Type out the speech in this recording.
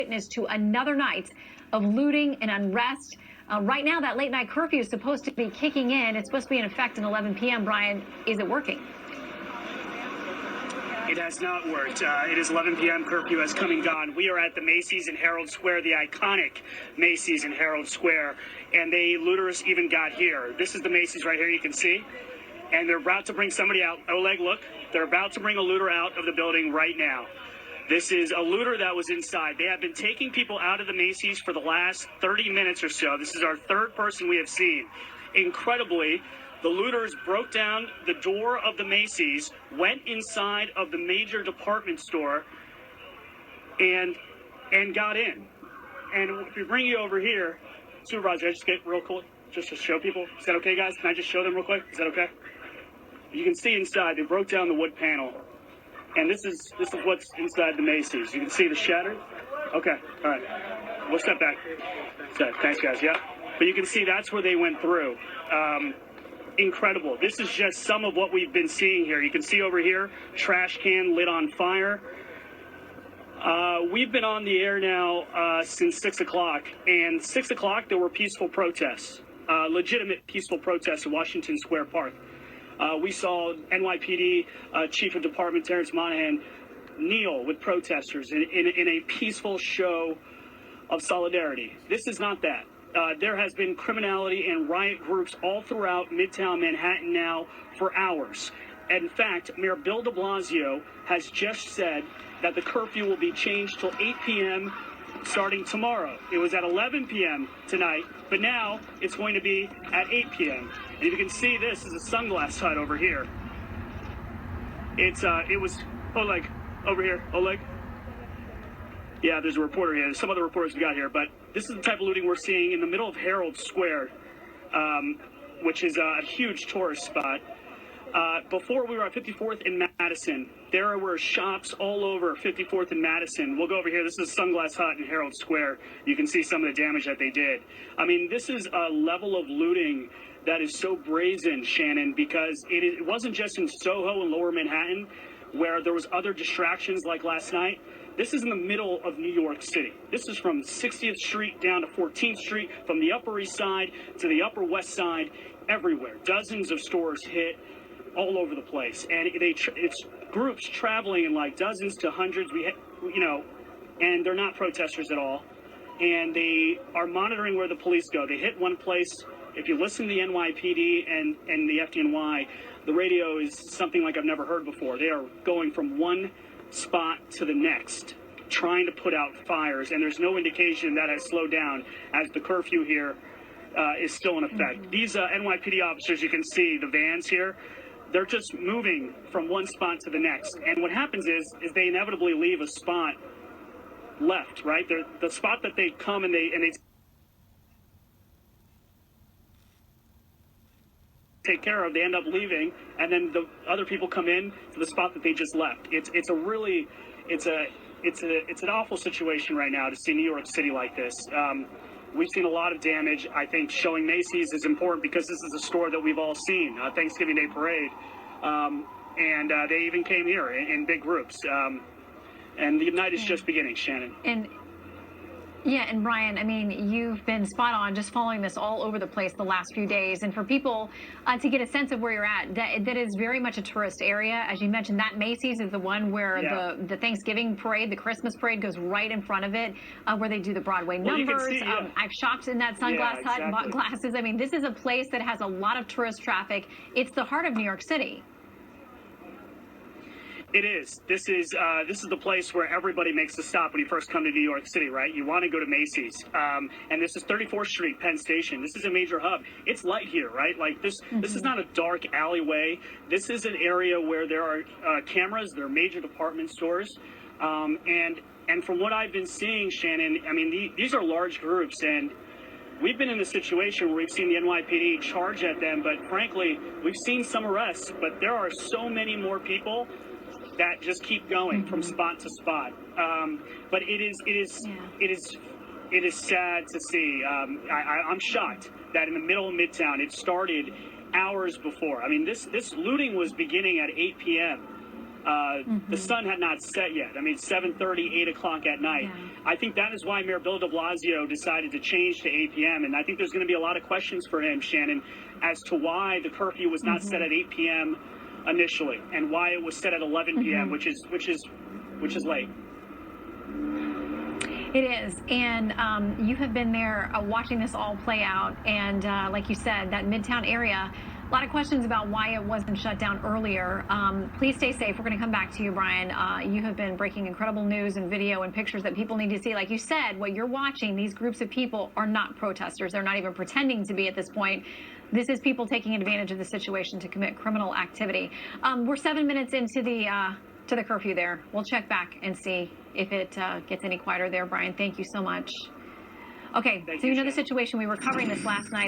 witness to another night of looting and unrest. Right now, that late night curfew is supposed to be kicking in. It's supposed to be in effect at 11 p.m. Brian, is it working? It has not worked. It is 11 p.m. Curfew has come and gone. We are at the Macy's in Herald Square, the iconic Macy's in Herald Square, and the looters even got here. This is the Macy's right here, you can see, and they're about to bring somebody out. Oleg, look, they're about to bring a looter out of the building right now. This is a looter that was inside. They have been taking people out of the Macy's for the last 30 minutes or so. This is our third person we have seen. Incredibly, the looters broke down the door of the Macy's, went inside of the major department store, and got in. And if we bring you over here, Supervisor, I just get real quick, just to show people. Is that okay, guys? Can I just show them real quick? Is that okay? You can see inside, they broke down the wood panel. And this is what's inside the Macy's. You can see the shatter. Okay, all right. We'll step back. So, thanks, guys. Yeah. But you can see that's where they went through. Incredible. This is just some of what we've been seeing here. You can see over here, trash can lit on fire. We've been on the air now since 6 o'clock. And 6 o'clock, there were peaceful protests, legitimate peaceful protests in Washington Square Park. We saw NYPD Chief of Department Terrence Monahan kneel with protesters in a peaceful show of solidarity. This is not that. There has been criminality and riot groups all throughout Midtown Manhattan now for hours. In fact, Mayor Bill de Blasio has just said that the curfew will be changed till 8 p.m. starting tomorrow. It was at 11 p.m. tonight, but now it's going to be at 8 p.m. And if you can see, this is a sunglass hut over here. It was Oleg over here. Oleg. Yeah, there's a reporter here. There's some other reporters we got here, but this is the type of looting we're seeing in the middle of Herald Square, which is a huge tourist spot. Before we were at 54th and Madison, there were shops all over 54th and Madison. We'll go over here. This is Sunglass Hut in Herald Square. You can see some of the damage that they did. I mean, this is a level of looting that is so brazen, Shannon, because it wasn't just in Soho and Lower Manhattan where there was other distractions like last night. This is in the middle of New York City. This is from 60th Street down to 14th Street, from the Upper East Side to the Upper West Side, everywhere. Dozens of stores hit all over the place. And it's groups traveling in like dozens to hundreds, and they're not protesters at all. And they are monitoring where the police go. They hit one place. If you listen to the NYPD and the FDNY, the radio is something like I've never heard before. They are going from one spot to the next, trying to put out fires, and there's no indication that has slowed down as the curfew here is still in effect. These NYPD officers, you can see the vans here, they're just moving from one spot to the next. And what happens is they inevitably leave a spot left, right? The spot that they come and they take care of, they end up leaving, and then the other people come in to the spot that they just left. It's an awful situation right now to see New York City like this. We've seen a lot of damage. I think showing Macy's is important because this is a store that we've all seen, Thanksgiving Day Parade, and they even came here in big groups. And the night is just beginning, Shannon. And Brian, I mean, you've been spot on just following this all over the place the last few days. And for people to get a sense of where you're at, that is very much a tourist area. As you mentioned, that Macy's is the one where the Thanksgiving parade, the Christmas parade goes right in front of it, where they do the Broadway numbers. See, I've shopped in that Sunglass Hut and bought glasses. I mean, this is a place that has a lot of tourist traffic. It's the heart of New York City. It is. This is the place where everybody makes a stop when you first come to New York City, right? You want to go to Macy's. And this is 34th Street, Penn Station. This is a major hub. It's light here, right? Like this is not a dark alleyway. This is an area where there are cameras, there are major department stores. And from what I've been seeing, Shannon, I mean, these are large groups, and we've been in a situation where we've seen the NYPD charge at them, but frankly, we've seen some arrests, but there are so many more people that just keep going from spot to spot. But it is sad to see. I'm shocked that in the middle of Midtown, it started hours before. I mean, this looting was beginning at 8 p.m. The sun had not set yet. I mean, 7:30, 8 o'clock at night. Yeah. I think that is why Mayor Bill de Blasio decided to change to 8 p.m. And I think there's going to be a lot of questions for him, Shannon, as to why the curfew was not set at 8 p.m. initially, and why it was set at 11 p.m., which is late. It is, and you have been there watching this all play out, and like you said, that Midtown area, a lot of questions about why it wasn't shut down earlier. Please stay safe. We're going to come back to you, Brian. You have been breaking incredible news and video and pictures that people need to see. Like you said, what you're watching, these groups of people are not protesters. They're not even pretending to be at this point. This is people taking advantage of the situation to commit criminal activity. We're 7 minutes into the curfew there. We'll check back and see if it gets any quieter there, Brian. Thank you so much. Okay, so you know the situation. We were covering this last night.